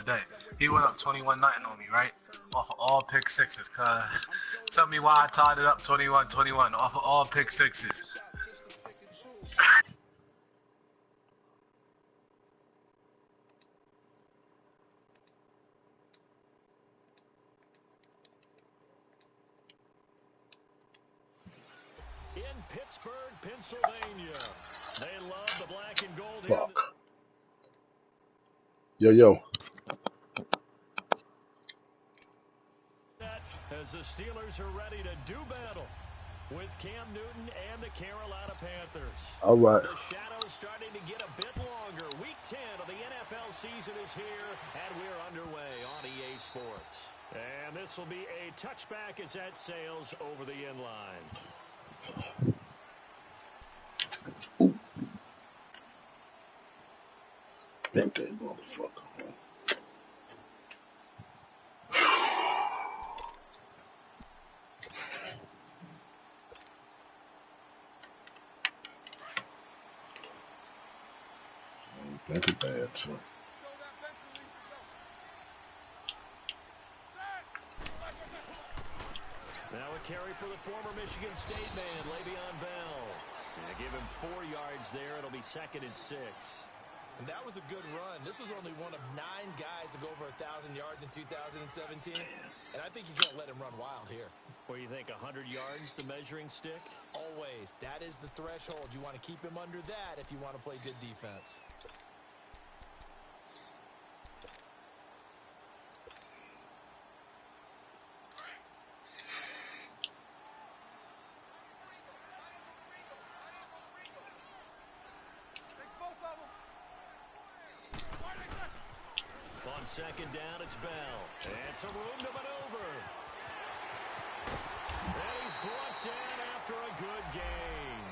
today. He went up 21-0 on me, right? Off of all pick sixes, cuz. Tell me why I tied it up 21-21 off of all pick sixes. In Pittsburgh, Pennsylvania. They love the black and gold here. Fuck. Yo. As the Steelers are ready to do battle with Cam Newton and the Carolina Panthers. All right. The shadow's starting to get a bit longer. Week 10 of the NFL season is here, and we're underway on EA Sports. And this will be a touchback as that sails over the end line. Thank that motherfucker. That's a bad too. Now a carry for the former Michigan State man, Le'Veon Bell. They give him 4 yards there. It'll be 2nd and 6. And that was a good run. This was only one of 9 guys to go over 1,000 yards in 2017. And I think you can't let him run wild here. What do you think, 100 yards, the measuring stick? Always. That is the threshold. You want to keep him under that if you want to play good defense. On 2nd down, it's Bell. And some room to maneuver. And he's brought down after a good gain.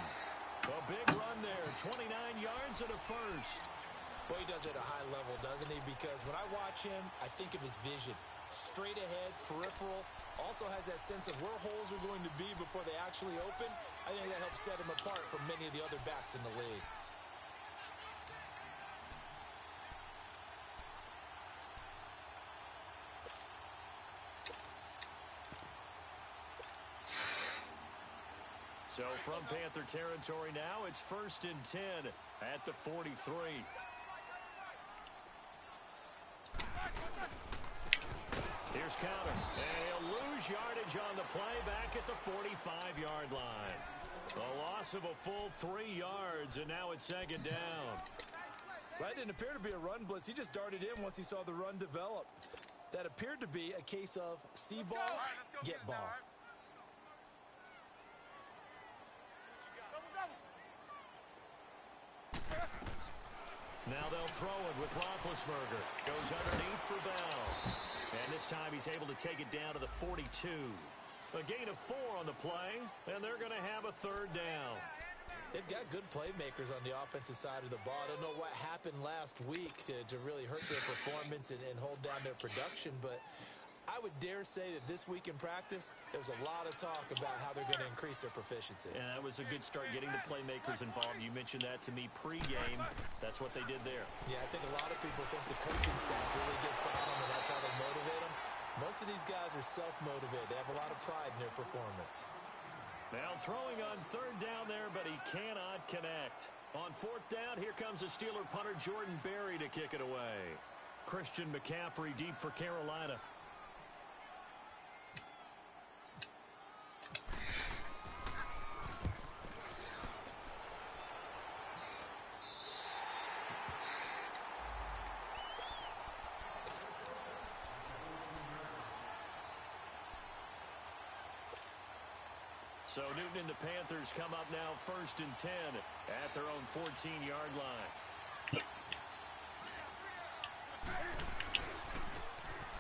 A big run there, 29 yards and a first. Boy, he does it at a high level, doesn't he? Because when I watch him, I think of his vision. Straight ahead, peripheral. Also has that sense of where holes are going to be before they actually open. I think that helps set him apart from many of the other backs in the league. So from Panther territory now, it's 1st and 10 at the 43. Here's counter. And he'll lose yardage on the play back at the 45-yard line. A loss of a full 3 yards, and now it's 2nd down. That didn't appear to be a run blitz. He just darted in once he saw the run develop. That appeared to be a case of see ball, get ball. Now they'll throw it with Roethlisberger. Goes underneath for Bell. And this time he's able to take it down to the 42. A gain of 4 on the play, and they're going to have a 3rd down. They've got good playmakers on the offensive side of the ball. I don't know what happened last week to really hurt their performance and hold down their production, but I would dare say that this week in practice, there was a lot of talk about how they're going to increase their proficiency. And that was a good start getting the playmakers involved. You mentioned that to me pregame. That's what they did there. Yeah, I think a lot of people think the coaching staff really gets on them, and that's how they motivate them. Most of these guys are self-motivated. They have a lot of pride in their performance. Now throwing on 3rd down there, but he cannot connect. On 4th down, here comes the Steeler punter Jordan Berry to kick it away. Christian McCaffrey deep for Carolina. So Newton and the Panthers come up now 1st and 10 at their own 14-yard line.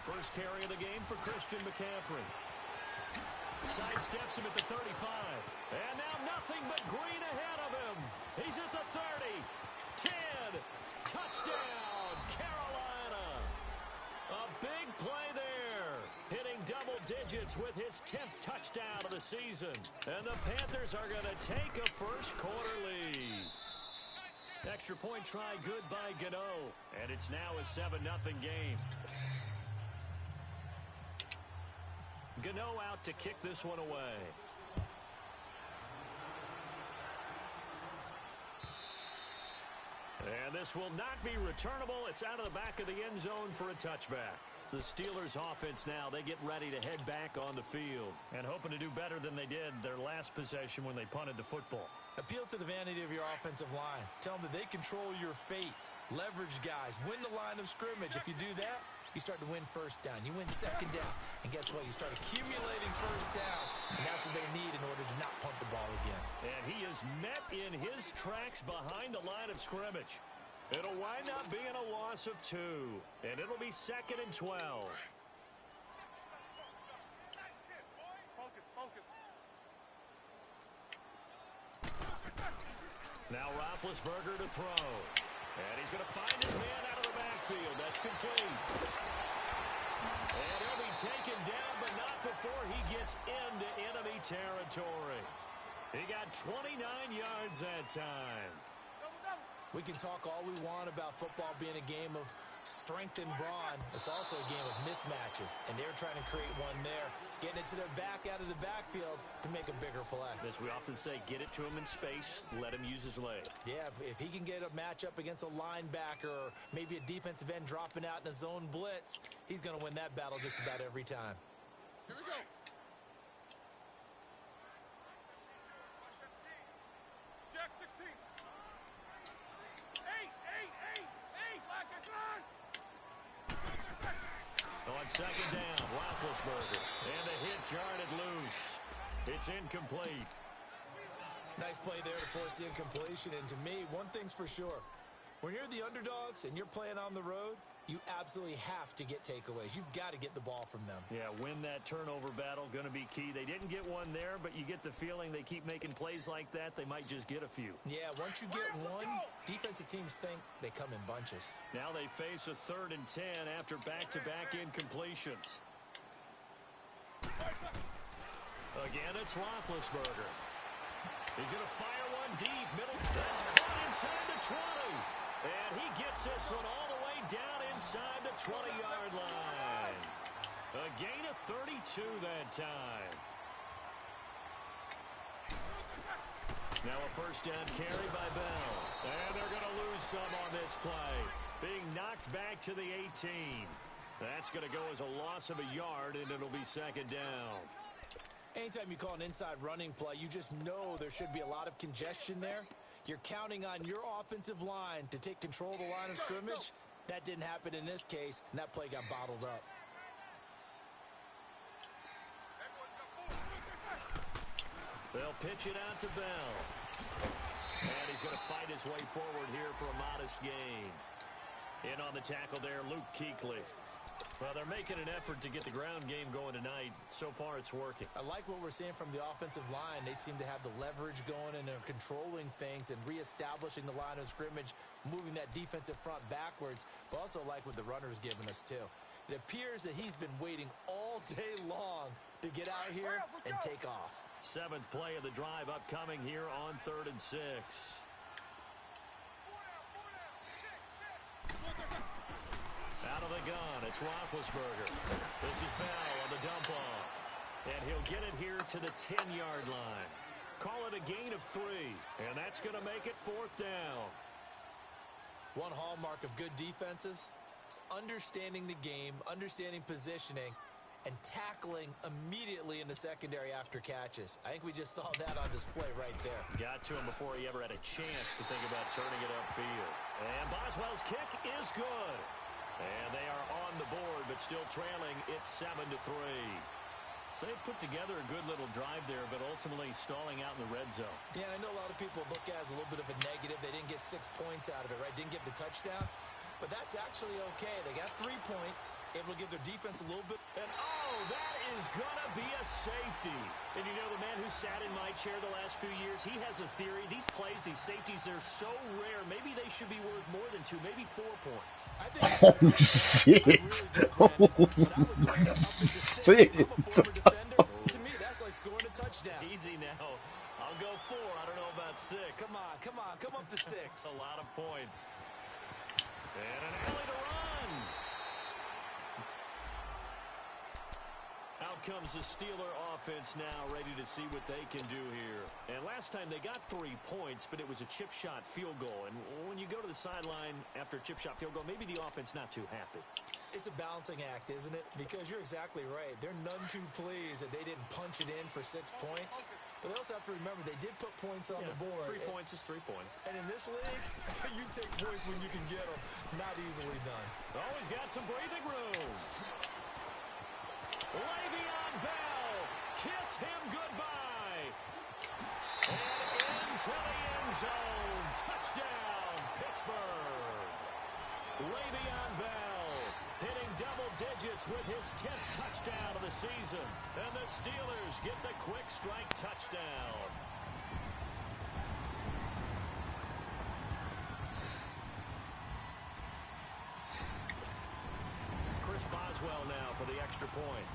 First carry of the game for Christian McCaffrey. Sidesteps him at the 35. And now nothing but green ahead of him. He's at the 30. 10. Touchdown, Carolina. A big play there. Hitting double digits with his 10th touchdown of the season. And the Panthers are going to take a first quarter lead. Extra point try good by Kendu. And it's now a 7-0 game. Kendu out to kick this one away. And this will not be returnable. It's out of the back of the end zone for a touchback. The Steelers offense now, they get ready to head back on the field and hoping to do better than they did their last possession when they punted the football. Appeal to the vanity of your offensive line. Tell them that they control your fate. Leverage guys. Win the line of scrimmage. If you do that, you start to win first down. You win second down. And guess what? You start accumulating first downs. And that's what they need in order to not punt the ball again. And he is met in his tracks behind the line of scrimmage. It'll wind up being a loss of 2. And it'll be 2nd and 12. Now Roethlisberger to throw. And he's going to find his man out of the backfield. That's complete. And he'll be taken down, but not before he gets into enemy territory. He got 29 yards that time. We can talk all we want about football being a game of strength and brawn. It's also a game of mismatches, and they're trying to create one there, getting it to their back out of the backfield to make a bigger play. As we often say, get it to him in space, let him use his leg. Yeah, if he can get a matchup against a linebacker or maybe a defensive end dropping out in a zone blitz, he's going to win that battle just about every time. Here we go. Jack 16. On second down, Roethlisberger. And a hit jarred it loose. It's incomplete. Nice play there to force the incompletion. And to me, one thing's for sure. When you're the underdogs and you're playing on the road, you absolutely have to get takeaways. You've got to get the ball from them. Yeah, win that turnover battle, going to be key. They didn't get one there, but you get the feeling they keep making plays like that, they might just get a few. Yeah, once you get one, defensive teams think they come in bunches. Now they face a 3rd and 10 after back-to-back incompletions. Again, it's Roethlisberger. He's going to fire one deep. Middle. That's caught inside the 20. And he gets this one all the way down inside the 20-yard line. A gain of 32 that time. Now a first down carry by Bell. And they're going to lose some on this play. Being knocked back to the 18. That's going to go as a loss of a yard, and it'll be 2nd down. Anytime you call an inside running play, you just know there should be a lot of congestion there. You're counting on your offensive line to take control of the line of scrimmage. That didn't happen in this case, and that play got bottled up. They'll pitch it out to Bell. And he's going to fight his way forward here for a modest gain. In on the tackle there, Luke Kuechly. Well, they're making an effort to get the ground game going tonight. So far, it's working. I like what we're seeing from the offensive line. They seem to have the leverage going, and they're controlling things and reestablishing the line of scrimmage, moving that defensive front backwards, but also like what the runner's giving us, too. It appears that he's been waiting all day long to get out here and take off. 7th play of the drive upcoming here on 3rd and 6. Out of the gun, it's Roethlisberger. This is Bell on the dump off. And he'll get it here to the 10-yard line. Call it a gain of 3, and that's going to make it 4th down. One hallmark of good defenses is understanding the game, understanding positioning, and tackling immediately in the secondary after catches. I think we just saw that on display right there. Got to him before he ever had a chance to think about turning it upfield. And Boswell's kick is good. And they are on the board, but still trailing. It's 7-3. So they put together a good little drive there, but ultimately stalling out in the red zone. Yeah, I know a lot of people look at it as a little bit of a negative. They didn't get 6 points out of it, right? Didn't get the touchdown. But that's actually okay. They got 3 points, able to give their defense a little bit. And, oh, that is going to be a safety. And you know, the man who sat in my chair the last few years, he has a theory. These plays, these safeties, they're so rare. Maybe they should be worth more than 2, maybe 4 points. I think oh, shit. To me, that's like scoring a touchdown. Easy now. I'll go 4. I don't know about 6. Come on. Come up to 6. A lot of points. And an alley to run. Out comes the Steeler offense now, ready to see what they can do here. And last time they got 3 points, but it was a chip shot field goal. And when you go to the sideline after a chip shot field goal, maybe the offense not too happy. It's a balancing act, isn't it? Because you're exactly right. They're none too pleased that they didn't punch it in for 6 points. But they also have to remember they did put points on the board. 3 points is 3 points. And in this league, you take points when you can get them. Not easily done. Always got some breathing room. Le'Veon Bell, kiss him goodbye. And into the end zone. Touchdown, Pittsburgh. Le'Veon Bell hitting double digits with his 10th touchdown of the season. And the Steelers get the quick strike touchdown. Chris Boswell now for the extra point.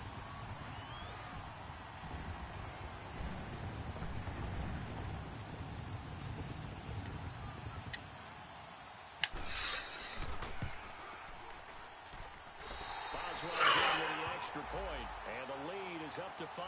Boswell good with the extra point, and the lead is up to 5.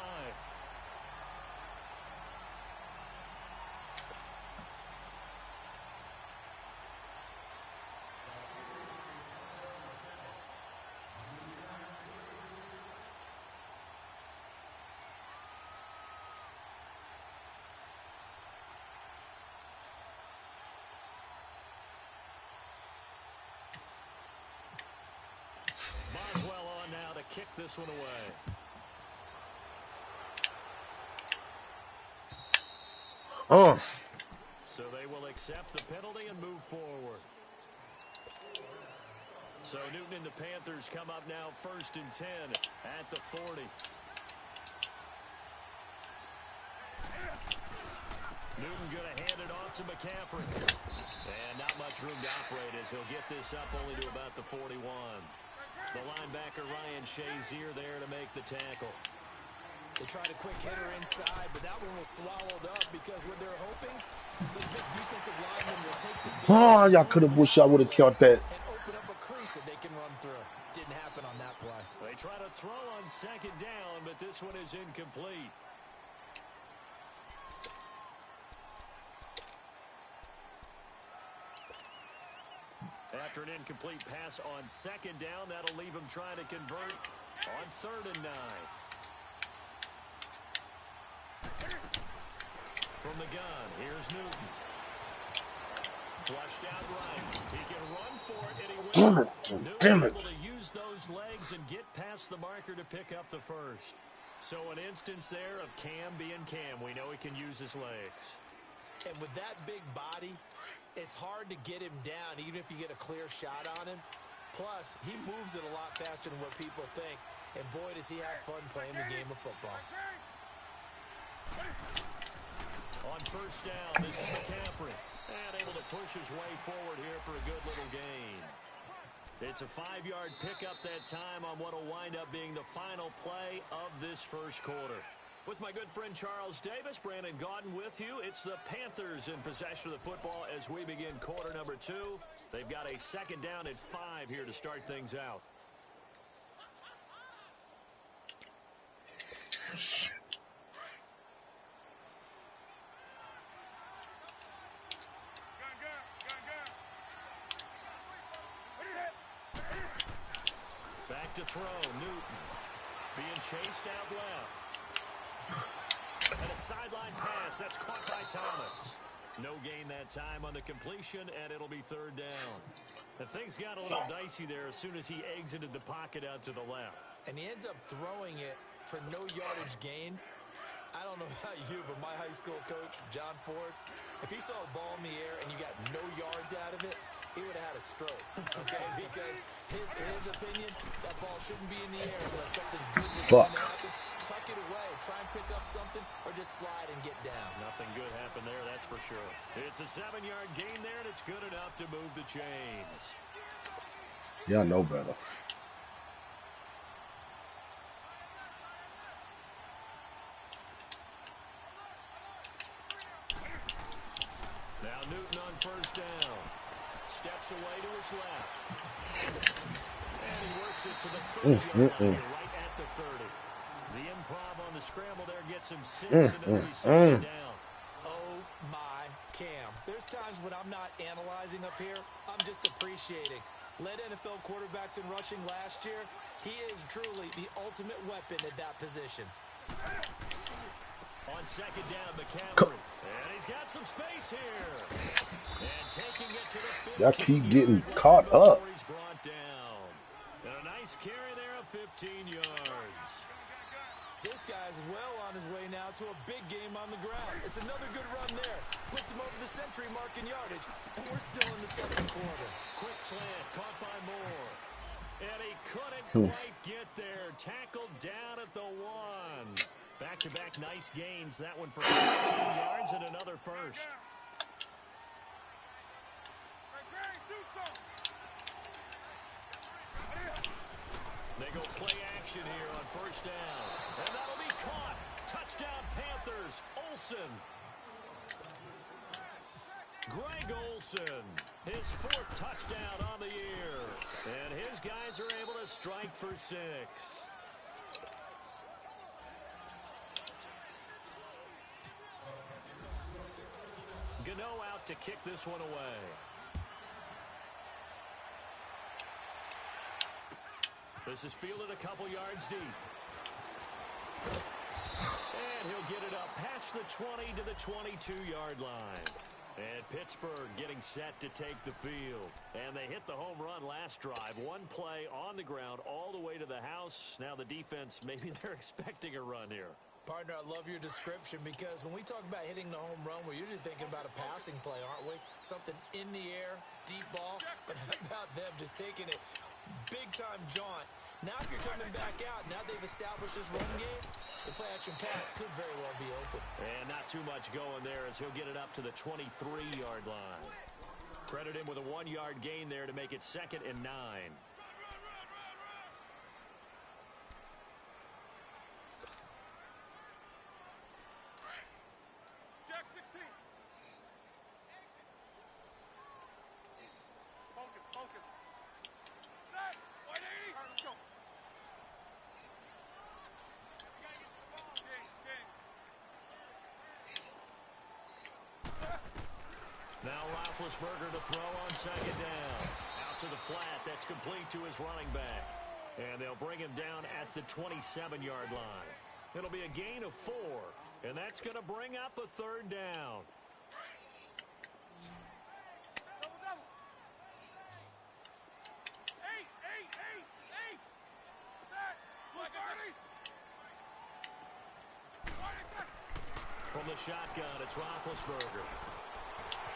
Boswell on now to kick this one away. Oh. So they will accept the penalty and move forward. So Newton and the Panthers come up now 1st and 10 at the 40. Newton going to hand it off to McCaffrey. And not much room to operate as he'll get this up only to about the 41. The linebacker Ryan Shazier there to make the tackle. They tried a quick hitter inside, but that one was swallowed up because what they're hoping, those big defensive linemen will take the Oh, y'all could have wished I would have killed that. and open up a crease that they can run through. Didn't happen on that play. They try to throw on 2nd down, but this one is incomplete. After an incomplete pass on 2nd down, that'll leave him trying to convert on 3rd and 9. From the gun, here's Newton. Flushed out right. He can run for it, and he will. Damn it. Newton Damn it. able to use those legs and get past the marker to pick up the 1st. So an instance there of Cam being Cam. We know he can use his legs. And with that big body, it's hard to get him down even if you get a clear shot on him. Plus, he moves it a lot faster than what people think. And boy, does he have fun playing the game of football. On 1st down, this is McCaffrey. And able to push his way forward here for a good little gain. It's a 5-yard pickup that time on what will wind up being the final play of this first quarter. With my good friend Charles Davis, Brandon Gaudin with you. It's the Panthers in possession of the football as we begin quarter number 2. They've got a 2nd down at 5 here to start things out. Back to throw, Newton. Being chased out left. And a sideline pass. That's caught by Thomas. No gain that time on the completion, and it'll be 3rd down. And things got a little dicey there as soon as he exited the pocket out to the left. And he ends up throwing it for no yardage gained. I don't know about you, but my high school coach, John Ford, if he saw a ball in the air and you got no yards out of it, he would have had a stroke, okay? Because his opinion, that ball shouldn't be in the air unless something good was going to happen. Tuck it away, try and pick up something, or just slide and get down. Nothing good happened there, that's for sure. It's a 7-yard gain there, and it's good enough to move the chains. Y'all know better. first down. Steps away to his left. And he works it to the 30-yard line, right at the 30. The improv on the scramble there gets him 6, and it'll be second down. Oh, my Cam. There's times when I'm not analyzing up here. I'm just appreciating. Led NFL quarterbacks in rushing last year. He is truly the ultimate weapon at that position. On second down, McCaffrey. And he's got some space here. And taking it to the 15. Y'all keep getting caught up. He's brought down. And a nice carry there of 15 yards. This guy's well on his way now to a big game on the ground. It's another good run there. Puts him over the century mark in yardage. And we're still in the second quarter. Quick slant, caught by Moore. And he couldn't quite get there. Tackled down at the 1. Back-to-back nice gains. That one for 15 yards and another first. They go play action here on first down. And that'll be caught. Touchdown Panthers. Olsen. Greg Olsen. His 4th touchdown on the year. And his guys are able to strike for 6. Gano out to kick this one away. This is fielded a couple yards deep. And he'll get it up past the 20 to the 22-yard line. And Pittsburgh getting set to take the field. And they hit the home run last drive. One play on the ground all the way to the house. Now the defense, maybe they're expecting a run here. Partner, I love your description because when we talk about hitting the home run, we're usually thinking about a passing play, aren't we? Something in the air, deep ball. But how about them just taking it big-time jaunt? Now if you're coming back out, now they've established this run game, the play-action pass could very well be open. And not too much going there as he'll get it up to the 23-yard line. Credit him with a 1-yard gain there to make it 2nd and 9. Now Roethlisberger to throw on second down. Out to the flat. That's complete to his running back. And they'll bring him down at the 27-yard line. It'll be a gain of 4. And that's going to bring up a 3rd down. From the shotgun, it's Roethlisberger.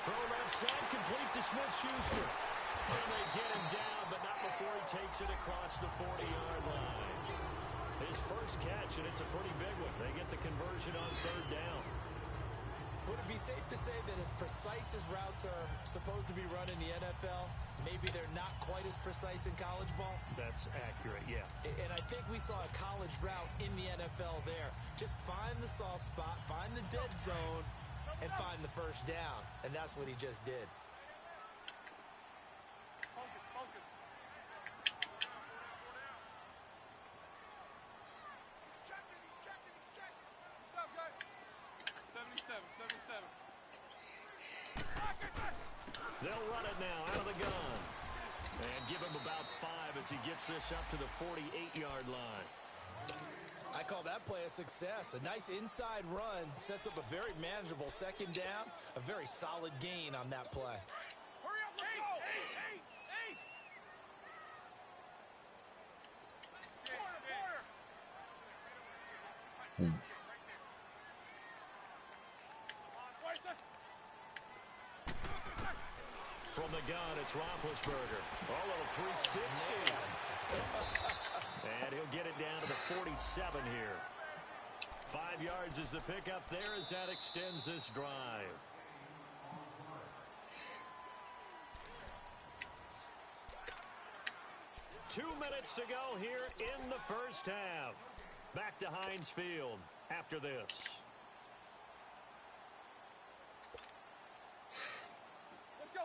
Throw left side, complete to Smith-Schuster. And they get him down, but not before he takes it across the 40-yard line. His first catch, and it's a pretty big one. They get the conversion on 3rd down. Would it be safe to say that as precise as routes are supposed to be run in the NFL, maybe they're not quite as precise in college ball? That's accurate, yeah. And I think we saw a college route in the NFL there. Just find the soft spot, find the dead zone, and find the first down. And that's what he just did. Focus. 77. They'll run it now out of the gun. And give him about 5 as he gets this up to the 48-yard line. I call that play a success. A nice inside run sets up a very manageable 2nd down. A very solid gain on that play. Hurry up, let's go. Hey. Corner. From the gun, it's Roethlisberger. A little 360. And he'll get it down to the 47 here. 5 yards is the pickup there as that extends this drive. Two minutes to go here in the first half. Back to Heinz Field after this. Let's go.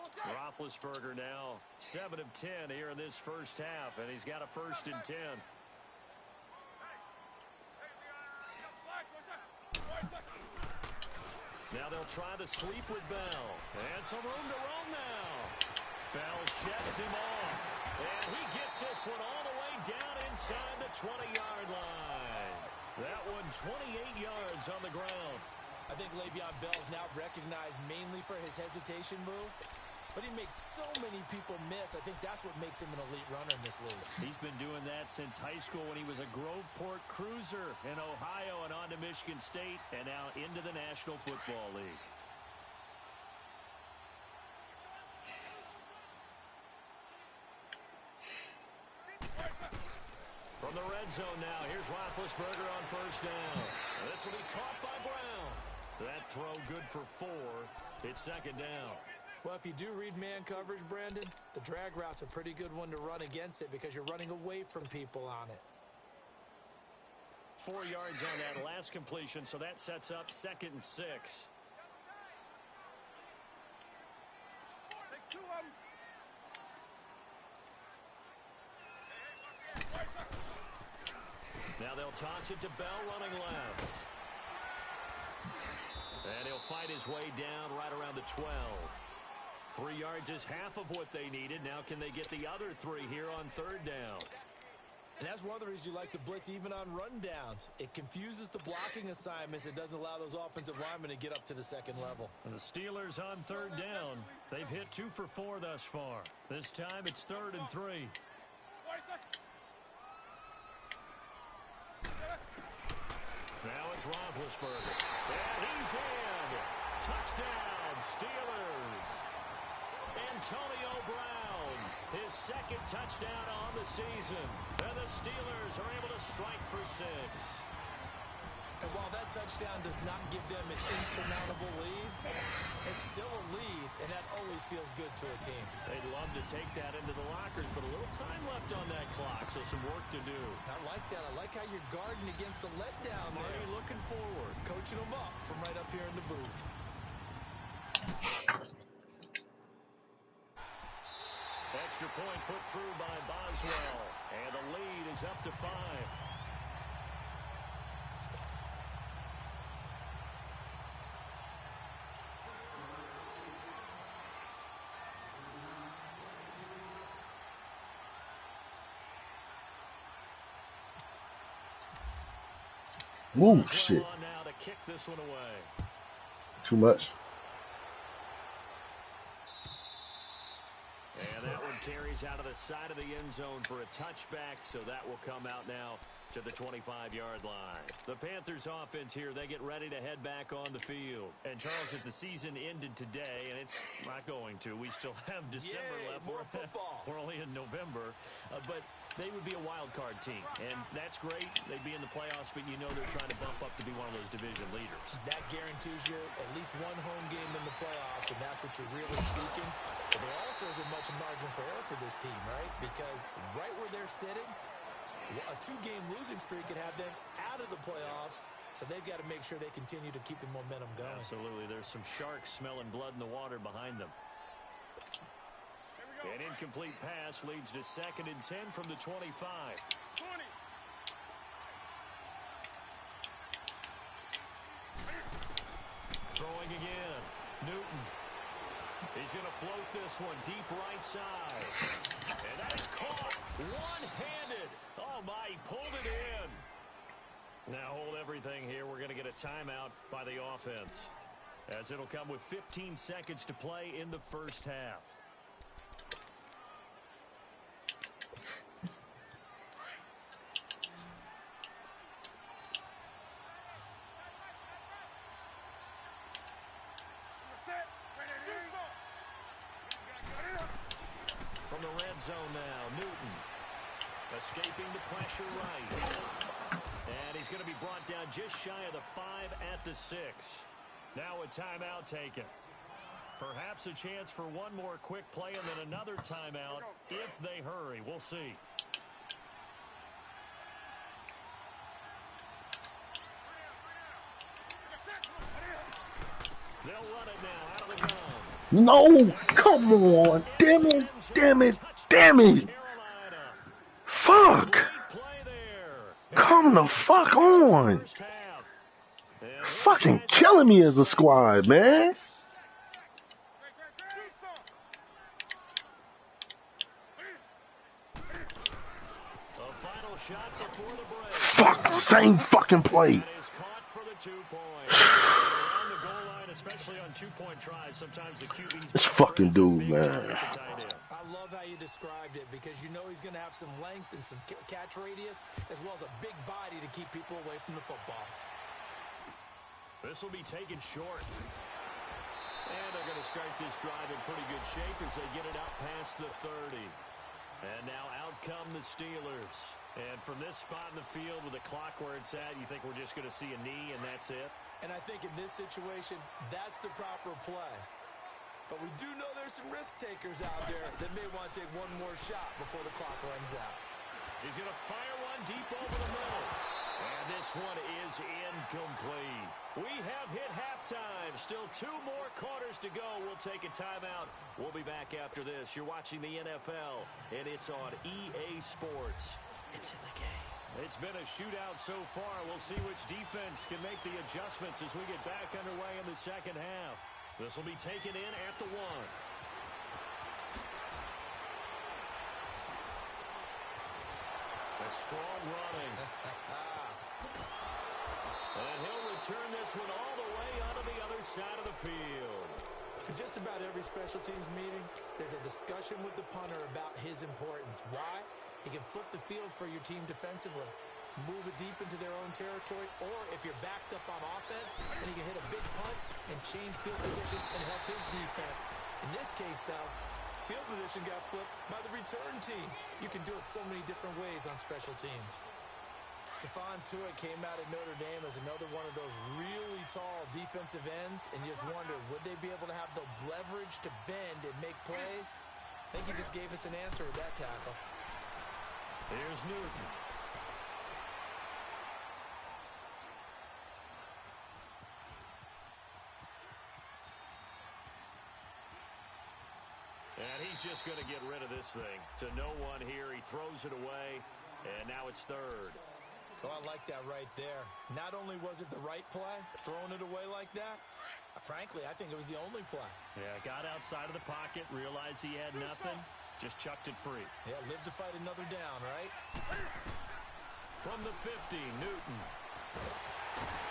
Roethlisberger now 7 of 10 here in this first half, and he's got a 1st and 10. Now they'll try to sweep with Bell. And some room to roam now. Bell sheds him off. And he gets this one all the way down inside the 20-yard line. That one 28 yards on the ground. I think Le'Veon Bell's now recognized mainly for his hesitation move. But he makes so many people miss. I think that's what makes him an elite runner in this league. He's been doing that since high school when he was a Groveport Cruiser in Ohio and on to Michigan State and now into the National Football League. From the red zone now, here's Roethlisberger on 1st down. This will be caught by Brown. That throw good for 4. It's 2nd down. Well, if you do read man coverage, Brandon, the drag route's a pretty good one to run against it because you're running away from people on it. 4 yards on that last completion, so that sets up 2nd and 6. Take 2 of them. Now they'll toss it to Bell running left. And he'll fight his way down right around the 12. 3 yards is half of what they needed. Now can they get the other 3 here on 3rd down? And that's one of the reasons you like to blitz even on rundowns. It confuses the blocking assignments. It doesn't allow those offensive linemen to get up to the 2nd level. And the Steelers on 3rd down. They've hit 2 for 4 thus far. This time it's 3rd and 3. Now it's Roethlisberger. And he's in. Touchdown, Steelers. Antonio Brown, his 2nd touchdown on the season. And the Steelers are able to strike for 6. And while that touchdown does not give them an insurmountable lead, it's still a lead, and that always feels good to a team. They'd love to take that into the lockers, but a little time left on that clock, so some work to do. I like that. I like how you're guarding against a letdown there. Marty looking forward. Coaching them up from right up here in the booth. Extra point put through by Boswell, and the lead is up to 5. Ooh, shit. On now to kick this one away. Too much. And that one carries out of the side of the end zone for a touchback, so that will come out now to the 25-yard line. The Panthers offense here, they get ready to head back on the field. And Charles, if the season ended today, and it's not going to, we still have December left. More football. We're only in November, but they would be a wild card team, and that's great. They'd be in the playoffs, but you know they're trying to bump up to be one of those division leaders. That guarantees you at least one home game in the playoffs, and that's what you're really seeking. But there also isn't much margin for error for this team, right? Because right where they're sitting, a 2-game losing streak could have them out of the playoffs, so they've got to make sure they continue to keep the momentum going. Absolutely. There's some sharks smelling blood in the water behind them. An incomplete pass leads to 2nd and 10 from the 25. 20. Throwing again. Newton. He's going to float this one deep right side. And that is caught one-handed. Oh, my, he pulled it in. Now hold everything here. We're going to get a timeout by the offense, as it'll come with 15 seconds to play in the first half. From the red zone now, Newton escaping the pressure right. And he's going to be brought down just shy of the 5 at the 6. Now a timeout taken. Perhaps a chance for one more quick play and then another timeout if they hurry. We'll see. They'll run it now out of the gun. No, come on. Damn it, damn it, damn it. Carolina. Fuck. Great play there. Come the fuck on. First half. And his Fucking guys killing me as a strike for squad, man. 6. A final shot before the break. Fuck, same fucking play. That is caught for the 2 points. Around the goal line, especially on 2-point tries, sometimes the QB's This best fucking friend is a dude, big man. target at the tight end. I love how you described it because you know he's going to have some length and some catch radius as well as a big body to keep people away from the football. This will be taken short. And they're going to start this drive in pretty good shape as they get it out past the 30. And now out come the Steelers. And from this spot in the field with the clock where it's at, you think we're just going to see a knee and that's it? And I think in this situation, that's the proper play. But we do know there's some risk takers out there that may want to take one more shot before the clock runs out. He's going to fire one deep over the middle. And this one is incomplete. We have hit halftime. Still 2 more quarters to go. We'll take a timeout. We'll be back after this. You're watching the NFL, and it's on EA Sports. It's in the game. It's been a shootout so far. We'll see which defense can make the adjustments as we get back underway in the second half. This will be taken in at the 1. A strong running. And he'll return this one all the way onto the other side of the field. For just about every special teams meeting, there's a discussion with the punter about his importance. Why? He can flip the field for your team defensively, move it deep into their own territory, or if you're backed up on offense, then he can hit a big punt and change field position and help his defense. In this case, though, field position got flipped by the return team. You can do it so many different ways on special teams. Stephon Tuitt came out at Notre Dame as another one of those really tall defensive ends, and you just wondered, would they be able to have the leverage to bend and make plays? I think he just gave us an answer with that tackle. Here's Newton. And he's just going to get rid of this thing. To no one here, he throws it away, and now it's 3rd. Oh, I like that right there. Not only was it the right play, throwing it away like that, frankly, I think it was the only play. Yeah, got outside of the pocket, realized he had nothing, just chucked it free. Yeah, live to fight another down, right? From the 50, Newton.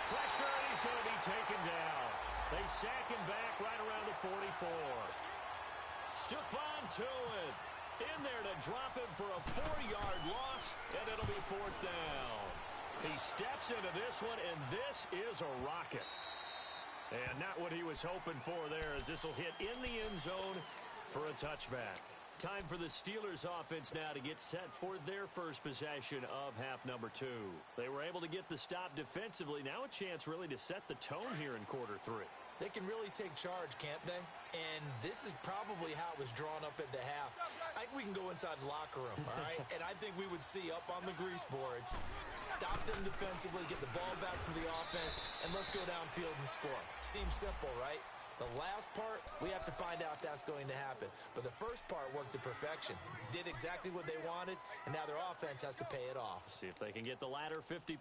Pressure, and he's going to be taken down. They sack him back right around the 44. Stephon Tuitt in there to drop him for a 4-yard loss, and it'll be 4th down. He steps into this one, and this is a rocket. And not what he was hoping for there, as this will hit in the end zone for a touchback. Time for the Steelers offense now to get set for their first possession of half number 2. They were able to get the stop defensively. Now a chance really to set the tone here in quarter 3. They can really take charge, can't they? And this is probably how it was drawn up at the half. I think we can go inside the locker room, all right? And I think we would see up on the grease boards, stop them defensively, get the ball back for the offense, and let's go downfield and score. Seems simple, right? The last part, we have to find out if that's going to happen. But the first part worked to perfection. Did exactly what they wanted, and now their offense has to pay it off. See if they can get the latter 50%.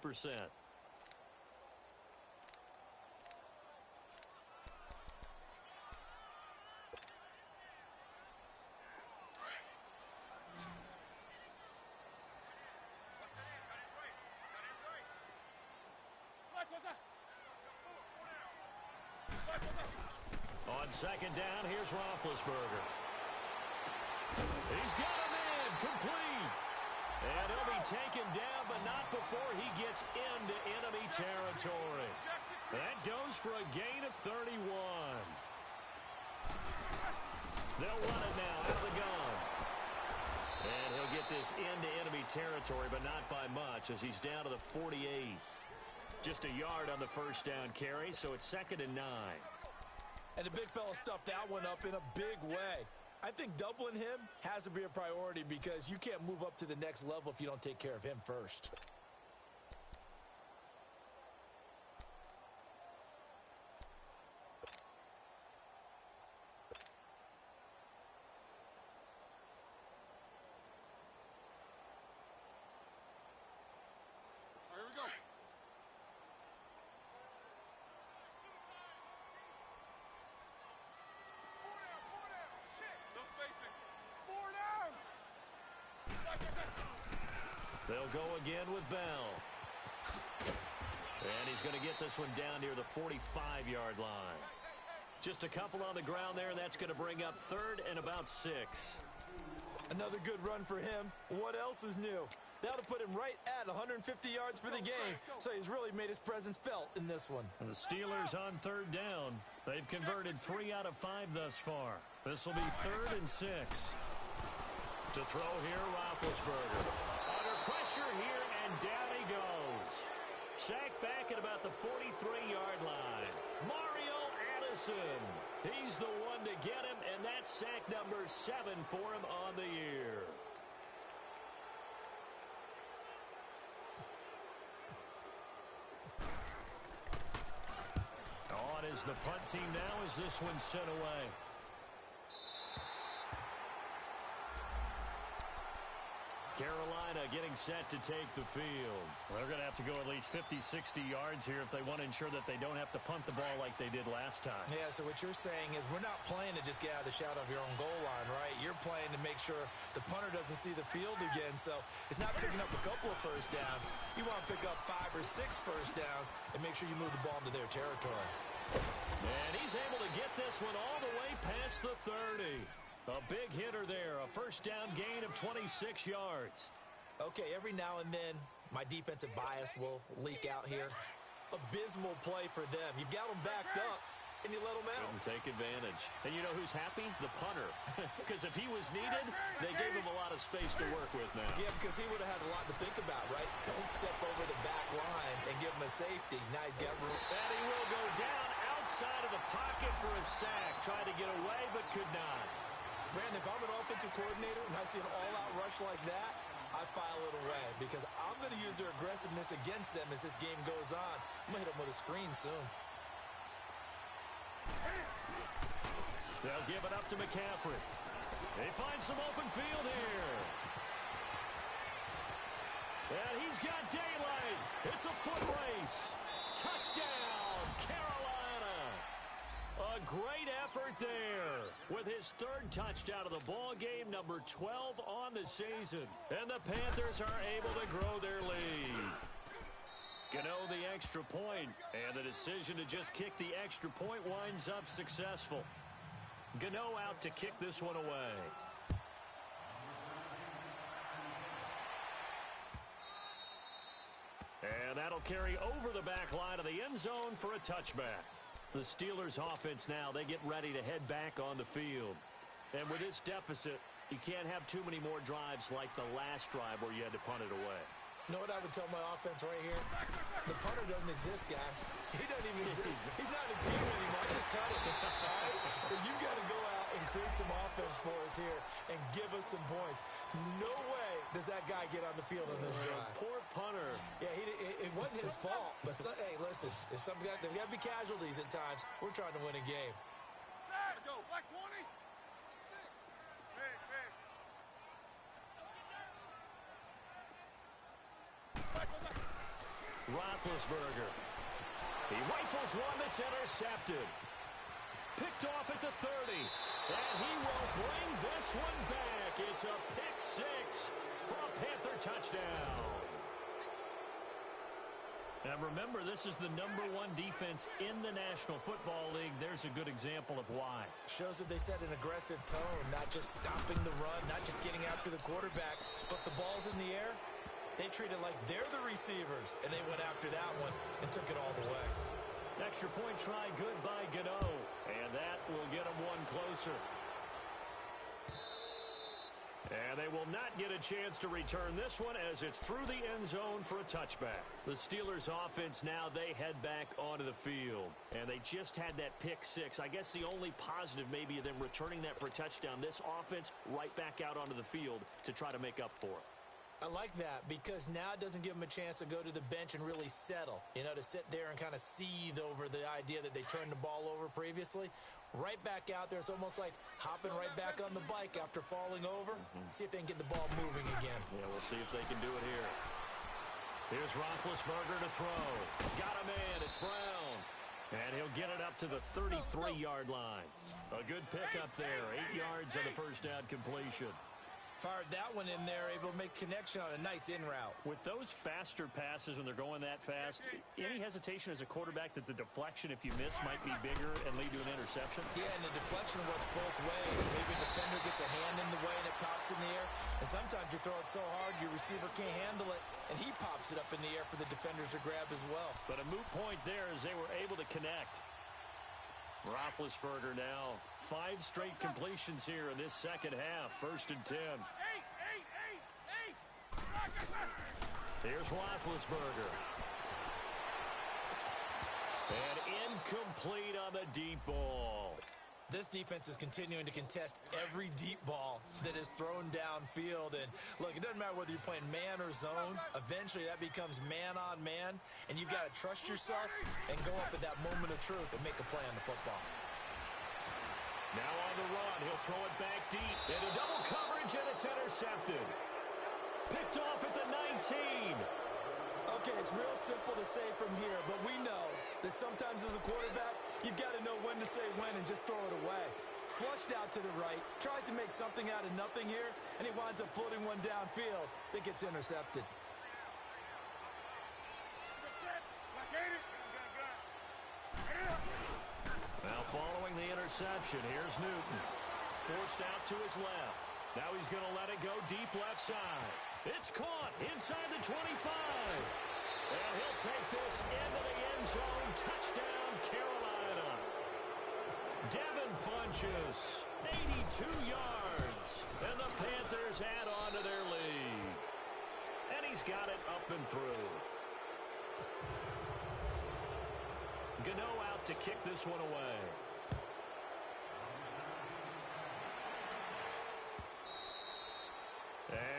On second down, here's Roethlisberger. He's got him in, complete. And he'll be taken down, but not before he gets into enemy territory. That goes for a gain of 31. They'll run it now out of the gun. And he'll get this into enemy territory, but not by much, as he's down to the 48. Just a yard on the first down carry, so it's 2nd and 9. And the big fella stuffed that one up in a big way. I think doubling him has to be a priority because you can't move up to the next level if you don't take care of him first. They'll go again with Bell. And he's going to get this one down near the 45-yard line. Just a couple on the ground there, and that's going to bring up 3rd and about 6. Another good run for him. What else is new? That'll put him right at 150 yards for the game, so he's really made his presence felt in this one. And the Steelers on 3rd down. They've converted 3 out of 5 thus far. This will be 3rd and 6. To throw here, Roethlisberger. Under pressure here, and down he goes. Sacked back at about the 43-yard line. Mario Addison. He's the one to get him, and that's sack number 7 for him on the year. On is the punt team now as this one's sent away. Carolina getting set to take the field. They're going to have to go at least 50, 60 yards here if they want to ensure that they don't have to punt the ball like they did last time. Yeah, so what you're saying is we're not playing to just get out of the shadow of your own goal line, right? You're playing to make sure the punter doesn't see the field again. So it's not picking up a couple of first downs. You want to pick up 5 or 6 first downs and make sure you move the ball into their territory. And he's able to get this one all the way past the 30. A big hitter there, a first down gain of 26 yards. Okay, every now and then, my defensive bias will leak out here. Abysmal play for them. You've got them backed up, and you let them out. Couldn't take advantage. And you know who's happy? The punter. Because if he was needed, they gave him a lot of space to work with now. Yeah, because he would have had a lot to think about, right? Don't step over the back line and give him a safety. Now he's got room. And he will go down outside of the pocket for a sack. Tried to get away, but could not. Brandon, if I'm an offensive coordinator and I see an all-out rush like that, I file it away because I'm going to use their aggressiveness against them as this game goes on. I'm going to hit them with a screen soon. They'll give it up to McCaffrey. They find some open field here. And he's got daylight. It's a foot race. Touchdown, Carolina. A great effort there with his 3rd touchdown of the ball game, number 12 on the season. And the Panthers are able to grow their lead. Kendu the extra point, and the decision to just kick the extra point winds up successful. Kendu out to kick this one away. And that'll carry over the back line of the end zone for a touchback. The Steelers offense now, they get ready to head back on the field. And with this deficit, you can't have too many more drives like the last drive where you had to punt it away. You know what I would tell my offense right here? The punter doesn't exist, guys. He doesn't even exist. He's not a team anymore. Just cut it. All right? So you've got to go out and create some offense for us here and give us some points. No way does that guy get on the field on this drive. Poor punter. Yeah, it wasn't his fault. But, hey, listen, there's got to be casualties at times. We're trying to win a game. Go, black 20. 6. Big, big. Roethlisberger. He rifles one that's intercepted. Picked off at the 30. And he will bring this one back. It's a pick 6 for a Panther touchdown. And remember, this is the #1 defense in the National Football League. There's a good example of why. Shows that they set an aggressive tone, not just stopping the run, not just getting after the quarterback, but the ball's in the air. They treat it like they're the receivers, and they went after that one and took it all the way. Extra point try good by Kendu, and that will get him one closer. And they will not get a chance to return this one as it's through the end zone for a touchback. The Steelers offense now, they head back onto the field. And they just had that pick 6. I guess the only positive maybe of them returning that for a touchdown. This offense right back out onto the field to try to make up for it. I like that because now it doesn't give them a chance to go to the bench and really settle, to sit there and kind of seethe over the idea that they turned the ball over previously. Right back out there. It's almost like hopping right back on the bike after falling over. See if they can get the ball moving again. Yeah, we'll see if they can do it here. Here's Roethlisberger to throw. Got him in. It's Brown. And he'll get it up to the 33-yard line. A good pickup there. 8 yards on the first down completion. Fired that one in there, able to make connection on a nice in route. With those faster passes when they're going that fast, any hesitation as a quarterback that the deflection, if you miss, might be bigger and lead to an interception? Yeah, and the deflection works both ways. Maybe a defender gets a hand in the way and it pops in the air. And sometimes you throw it so hard your receiver can't handle it, and he pops it up in the air for the defenders to grab as well. But a moot point there as they were able to connect. Roethlisberger now 5 straight completions here in this second half. 1st and 10. Here's Roethlisberger. And incomplete on the deep ball. This defense is continuing to contest every deep ball that is thrown downfield. And look, it doesn't matter whether you're playing man or zone. Eventually that becomes man on man. And you've got to trust yourself and go up at that moment of truth and make a play on the football. Now on the run, he'll throw it back deep. Into double coverage, and it's intercepted. Picked off at the 19. Okay, it's real simple to say from here, but we know that sometimes as a quarterback, you've got to know when to say when and just throw it away. Flushed out to the right, tries to make something out of nothing here, and he winds up floating one downfield that gets intercepted. Now following the interception, here's Newton. Forced out to his left. Now he's going to let it go deep left side. It's caught inside the 25. And he'll take this into the end zone. Touchdown, Carolina. Dem Franchise, 82 yards. And the Panthers add on to their lead. And he's got it up and through. Gano out to kick this one away.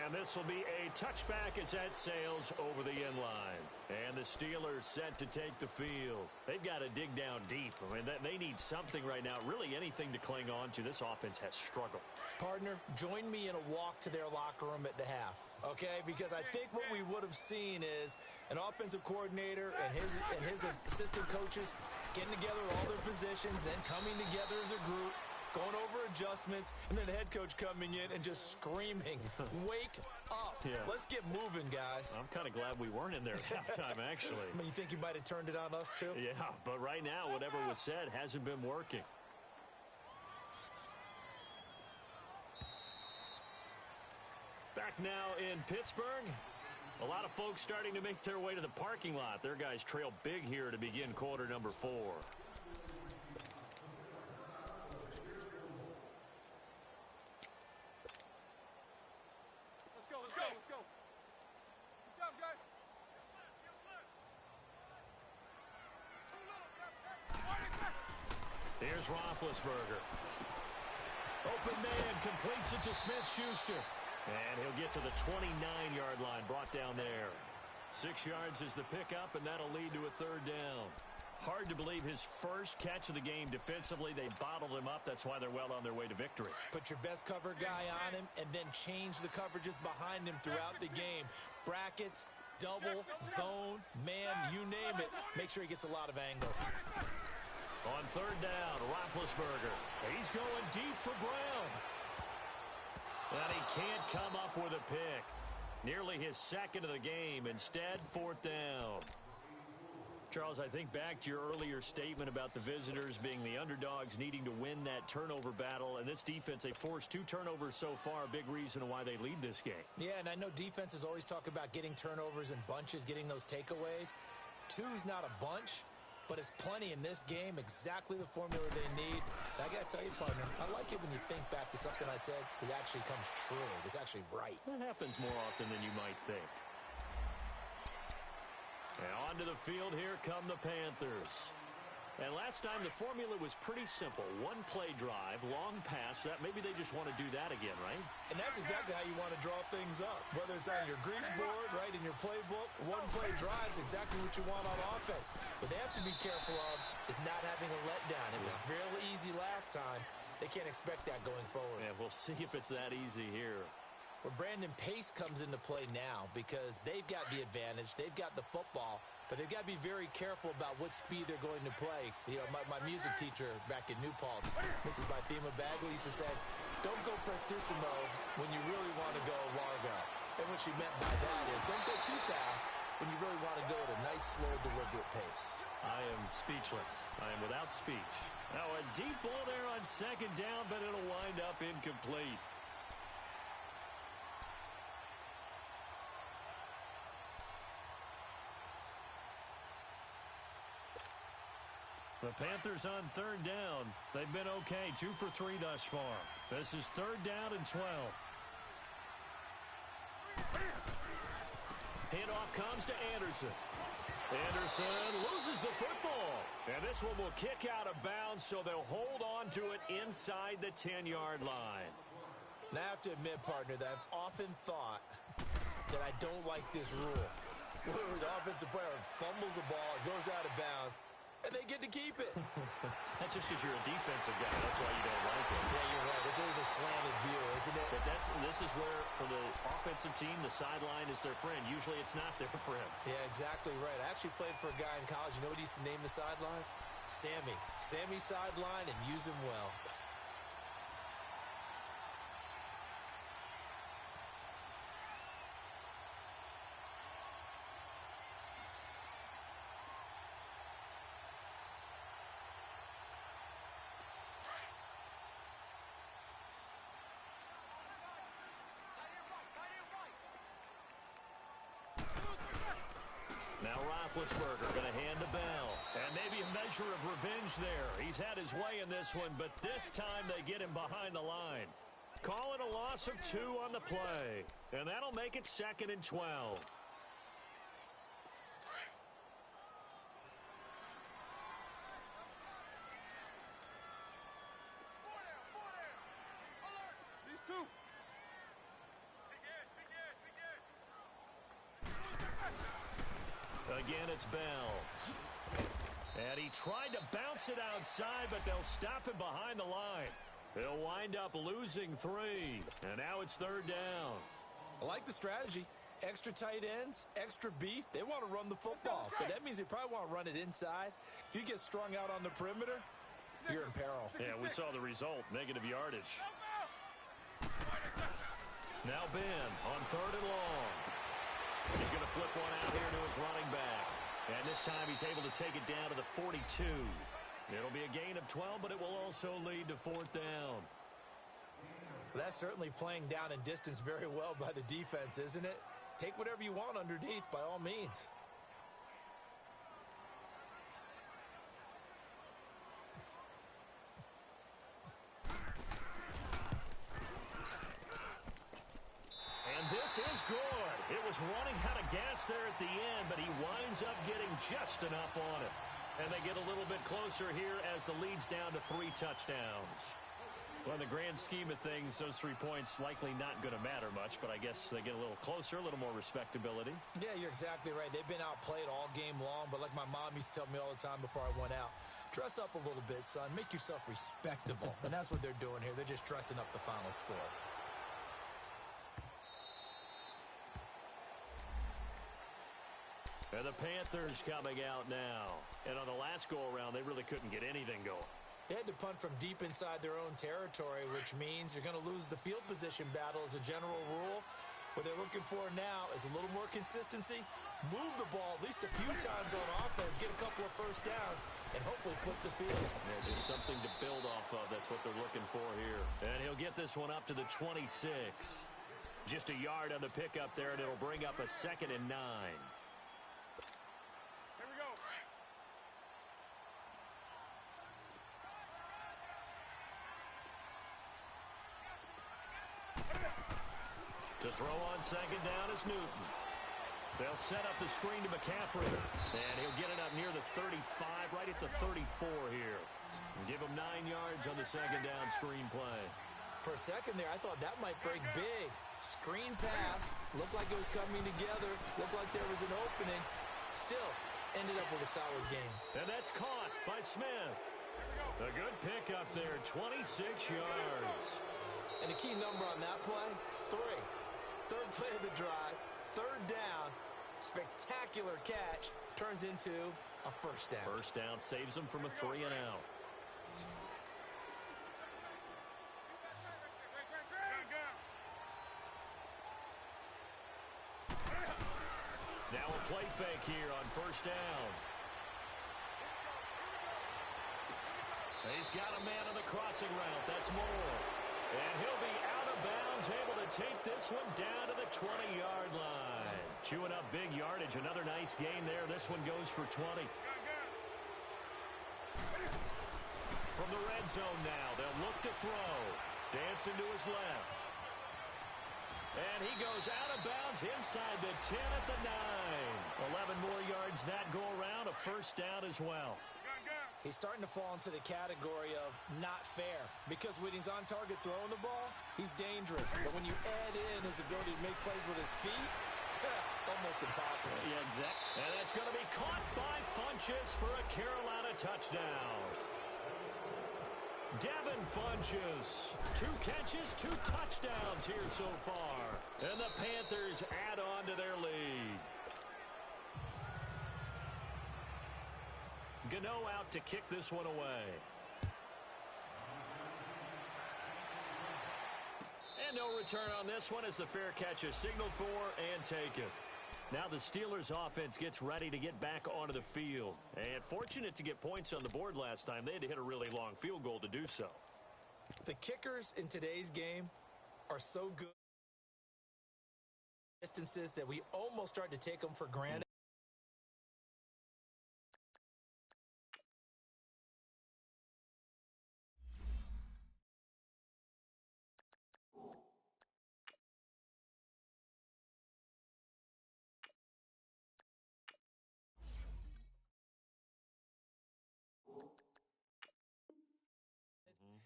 And this will be a touchback as that sails over the end line. And the Steelers set to take the field. They've got to dig down deep. I mean, they need something right now, really anything to cling on to. This offense has struggled. Partner, join me in a walk to their locker room at the half, okay? Because I think what we would have seen is an offensive coordinator and his assistant coaches getting together all their positions, then coming together as a group, going over adjustments, and then the head coach coming in and just screaming, wake up. Yeah. Let's get moving, guys. I'm kind of glad we weren't in there at halftime, actually. I mean, you think you might have turned it on us, too? Yeah, but right now, whatever was said hasn't been working. Back now in Pittsburgh. A lot of folks starting to make their way to the parking lot. Their guys trail big here to begin quarter number 4. Let's go. Good job, guys. Here's Roethlisberger. Open man, completes it to Smith-Schuster. And he'll get to the 29-yard line, brought down there. 6 yards is the pickup, and that'll lead to a 3rd down. Hard to believe his first catch of the game defensively. They bottled him up. That's why they're well on their way to victory. Put your best cover guy on him and then change the coverages behind him throughout the game. Brackets, double, zone, man, you name it. Make sure he gets a lot of angles. On 3rd down, Roethlisberger. He's going deep for Brown. And he can't come up with a pick. Nearly his 2nd of the game. Instead, 4th down. Charles, I think back to your earlier statement about the visitors being the underdogs, needing to win that turnover battle. And this defense, they forced 2 turnovers so far. Big reason why they lead this game. Yeah, and I know defenses always talk about getting turnovers in bunches, getting those takeaways. 2's not a bunch, but it's plenty in this game, exactly the formula they need. And I got to tell you, partner, I like it when you think back to something I said that actually comes true. It's actually right. That happens more often than you might think. And onto the field, here come the Panthers. And last time, the formula was pretty simple. 1-play drive, long pass. That maybe they just want to do that again, right? And that's exactly how you want to draw things up. Whether it's on your grease board, right, in your playbook, 1-play drive is exactly what you want on offense. What they have to be careful of is not having a letdown. It was really easy last time. They can't expect that going forward. Yeah, we'll see if it's that easy here. Where Brandon Pace comes into play now because they've got the advantage. They've got the football, but they've got to be very careful about what speed they're going to play. You know, my music teacher back in New Paltz, Mrs. Bythema Bagley, used to say, Don't go prestissimo when you really want to go largo. And what she meant by that is don't go too fast when you really want to go at a nice, slow, deliberate pace. I am speechless. I am without speech. Now a deep ball there on second down, but it'll wind up incomplete. The Panthers on third down. They've been okay, 2 for 3 thus far. This is third down and 12. Handoff comes to Anderson. Anderson loses the football. And this one will kick out of bounds, so they'll hold on to it inside the 10-yard line. Now, I have to admit, partner, that I've often thought that I don't like this rule, where the offensive player fumbles the ball, it goes out of bounds, and they get to keep it. That's just because you're a defensive guy. That's why you don't like it. Yeah, you're right. It is a slanted view, isn't it? But this is where, for the offensive team, the sideline is their friend. Usually it's not there for him. Yeah, exactly right. I actually played for a guy in college. You know what he used to name the sideline? Sammy. Sammy sideline, and use him well. Now Roethlisberger going to hand to Bell. And maybe a measure of revenge there. He's had his way in this one, but this time they get him behind the line. Call it a loss of 2 on the play. And that'll make it 2nd and 12. These two. Again, it's Bell. And he tried to bounce it outside, but they'll stop him behind the line. They'll wind up losing 3. And now it's third down. I like the strategy. Extra tight ends, extra beef. They want to run the football, but that means they probably want to run it inside. If you get strung out on the perimeter, you're in peril. Yeah, we saw the result, negative yardage. Now Ben on third and long. He's going to flip one out here to his running back. And this time he's able to take it down to the 42. It'll be a gain of 12, but it will also lead to fourth down. That's certainly playing down in distance very well by the defense, isn't it? Take whatever you want underneath, by all means. And this is good. It was running out of gas there at the end, but he winds up getting just enough on it. And they get a little bit closer here as the lead's down to 3 touchdowns. Well, in the grand scheme of things, those 3 points likely not going to matter much, but I guess they get a little closer, a little more respectability. Yeah, you're exactly right. They've been outplayed all game long, but like my mom used to tell me all the time before I went out, dress up a little bit, son. Make yourself respectable. And that's what they're doing here. They're just dressing up the final score. And the Panthers coming out now. And on the last go-around, they really couldn't get anything going. They had to punt from deep inside their own territory, which means you're going to lose the field position battle as a general rule. What they're looking for now is a little more consistency, move the ball at least a few times on offense, get a couple of first downs, and hopefully flip the field. Yeah, just something to build off of. That's what they're looking for here. And he'll get this one up to the 26. Just a yard on the pickup there, and it'll bring up a 2nd and 9. Here we go. To throw on 2nd down is Newton. They'll set up the screen to McCaffrey. And he'll get it up near the 35, right at the 34 here. And give him 9 yards on the 2nd down screen play. For a second there, I thought that might break big. Screen pass, looked like it was coming together, looked like there was an opening. Still, ended up with a solid game. And that's caught by Smith. A good pickup there, 26 yards. And the key number on that play, 3. Third play of the drive, third down, spectacular catch, turns into a first down. First down saves them from a 3 and out. Now a play fake here on first down. He's got a man on the crossing route. That's Moore. And he'll be out of bounds, able to take this one down to the 20-yard line. Chewing up big yardage. Another nice gain there. This one goes for 20. From the red zone now, they'll look to throw. Dancing to his left. And he goes out of bounds inside the 10 at the 9. 11 more yards that go around. A first down as well. He's starting to fall into the category of not fair, because when he's on target throwing the ball, he's dangerous. But when you add in his ability to make plays with his feet, almost impossible. Yeah, exactly. And that's going to be caught by Funchess for a Carolina touchdown. Devin Funchess, 2 catches, 2 touchdowns here so far. And the Panthers add on to their lead. Gano out to kick this one away. And no return on this one as the fair catch is signaled for and taken. Now the Steelers offense gets ready to get back onto the field. And fortunate to get points on the board last time. They had to hit a really long field goal to do so. The kickers in today's game are so good. Distances that we almost start to take them for granted.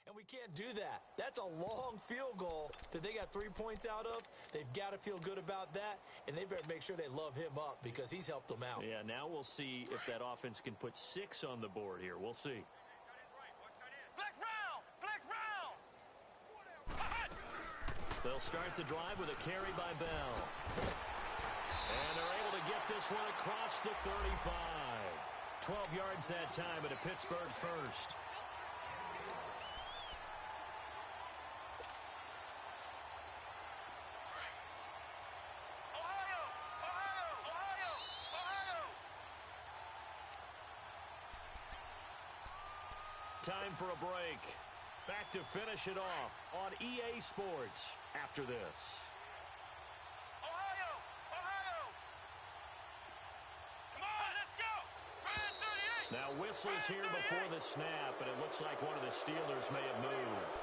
And we can't do that. That's a long field goal that they got 3 points out of. They've got to feel good about that, and they better make sure they love him up because he's helped them out. Yeah, now we'll see if that offense can put 6 on the board here. We'll see. Flex round! Flex round! They'll start the drive with a carry by Bell. And they're able to get this one across the 35. 12 yards that time at a Pittsburgh first. Time for a break. Back to finish it off on EA Sports after this. Ohio! Ohio! Come on, let's go! Red 38! Now whistles here before the snap, and it looks like one of the Steelers may have moved.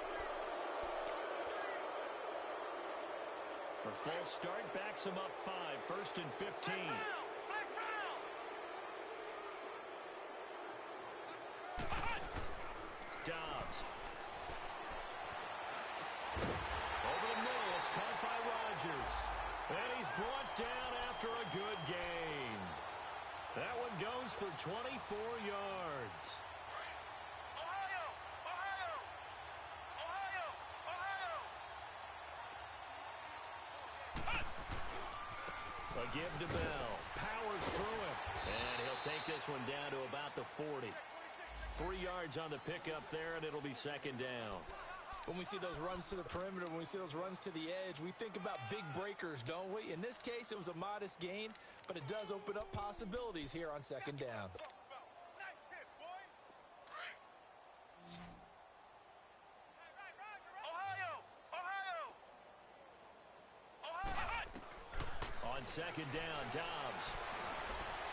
A false start backs him up 5, 1st and 15. Flex round! Dobbs. Over the middle, it's caught by Rodgers. And he's brought down after a good gain. That one goes for 24 yards. Ohio! Ohio! Ohio! Ohio! A give to Bell. Powers through him. And he'll take this one down to about the 40. 3 yards on the pickup there, and it'll be second down. When we see those runs to the perimeter, when we see those runs to the edge, we think about big breakers, don't we? In this case, it was a modest gain, but it does open up possibilities here on second down. Nice hit, boy! Ohio! Ohio! Ohio! On second down, Dobbs.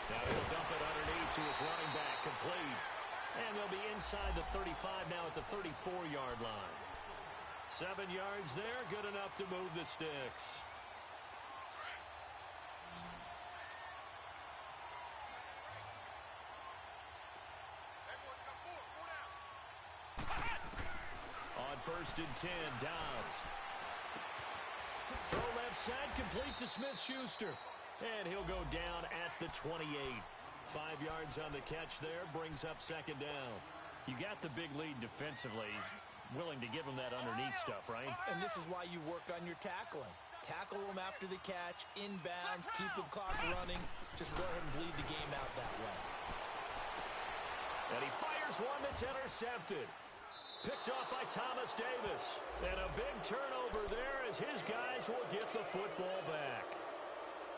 Now he'll dump it underneath to his running back, complete. And they'll be inside the 35 now at the 34-yard line. 7 yards there, good enough to move the sticks. On 1st and 10, Dobbs. Throw left side, complete to Smith-Schuster. And he'll go down at the 28. 5 yards on the catch there, brings up second down. You got the big lead defensively. Willing to give them that underneath stuff, right? And this is why you work on your tackling. Tackle them after the catch, inbounds, keep the clock running. Just go ahead and bleed the game out that way. And he fires one that's intercepted. Picked off by Thomas Davis. And a big turnover there as his guys will get the football back.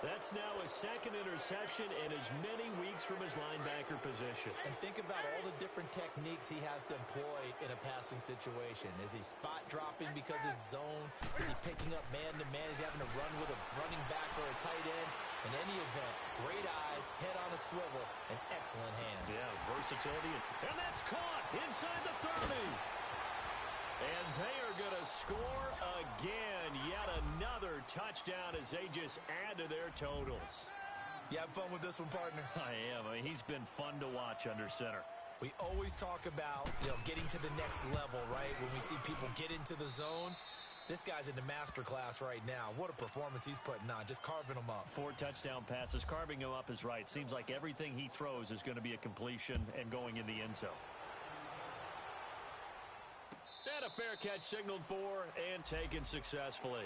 That's That's now his second interception in as many weeks from his linebacker position. And think about all the different techniques he has to employ in a passing situation. Is he spot dropping because it's zone? Is he picking up man-to-man? Is he having to run with a running back or a tight end? In any event, great eyes, head on a swivel, and excellent hands. Yeah, versatility. And that's caught inside the 30. And they are going to score again. Yet another touchdown as they just add to their totals. You having fun with this one, partner? I am. I mean, he's been fun to watch under center. We always talk about, getting to the next level, right? When we see people get into the zone. This guy's in the master class right now. What a performance he's putting on, just carving them up. 4 touchdown passes. Carving him up is right. Seems like everything he throws is going to be a completion and going in the end zone. And a fair catch signaled for and taken successfully.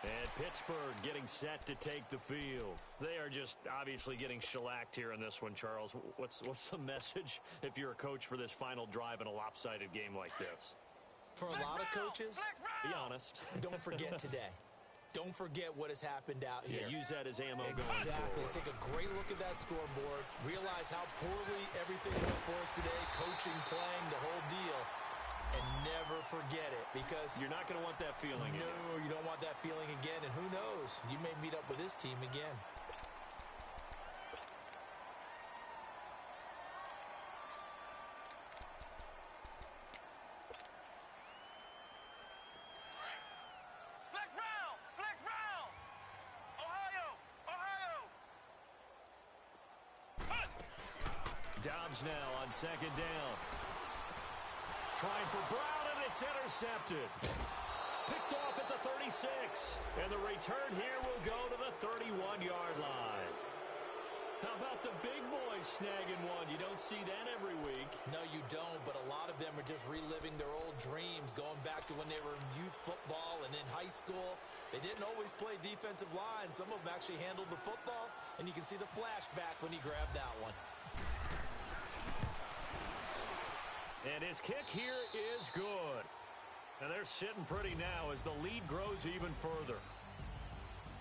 And Pittsburgh getting set to take the field. They are just obviously getting shellacked here in this one, Charles. What's the message if you're a coach for this final drive in a lopsided game like this? For a lot of coaches, be honest. Don't forget today. Don't forget what has happened out here. Yeah, use that as ammo going Exactly. forward. Take a great look at that scoreboard. Realize how poorly everything went for us today. Coaching, playing, the whole deal. And never forget it, because you're not going to want that feeling again. No, you don't want that feeling again. And who knows? You may meet up with this team again. Flex round! Flex round! Ohio! Dobbs now on second down. Trying for Brown, and it's intercepted. Picked off at the 36. And the return here will go to the 31-yard line. How about the big boys snagging one? You don't see that every week. No, you don't, but a lot of them are just reliving their old dreams, going back to when they were in youth football and in high school. They didn't always play defensive line. Some of them actually handled the football, and you can see the flashback when he grabbed that one. And his kick here is good. And they're sitting pretty now as the lead grows even further.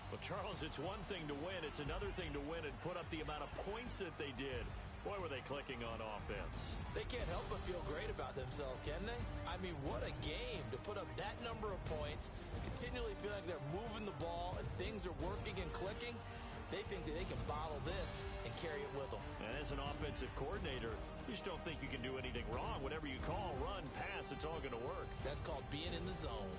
Well, Charles, it's one thing to win. It's another thing to win and put up the amount of points that they did. Boy, were they clicking on offense. They can't help but feel great about themselves, can they? I mean, what a game to put up that number of points, continually feel like they're moving the ball and things are working and clicking. They think that they can bottle this and carry it with them. And as an offensive coordinator, you just don't think you can do anything wrong. Whatever you call, run, pass, it's all going to work. That's called being in the zone.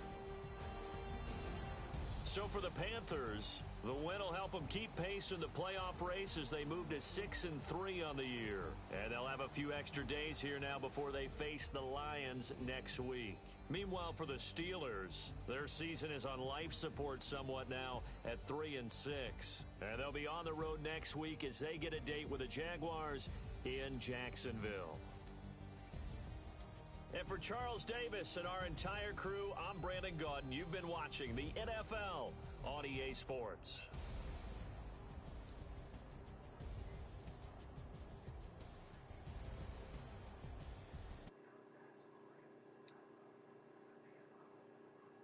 So for the Panthers, the win will help them keep pace in the playoff race as they move to 6-3 on the year. And they'll have a few extra days here now before they face the Lions next week. Meanwhile, for the Steelers, their season is on life support somewhat now at 3-6. And they'll be on the road next week as they get a date with the Jaguars in Jacksonville. And for Charles Davis and our entire crew, I'm Brandon Gaudin. You've been watching the NFL on EA Sports.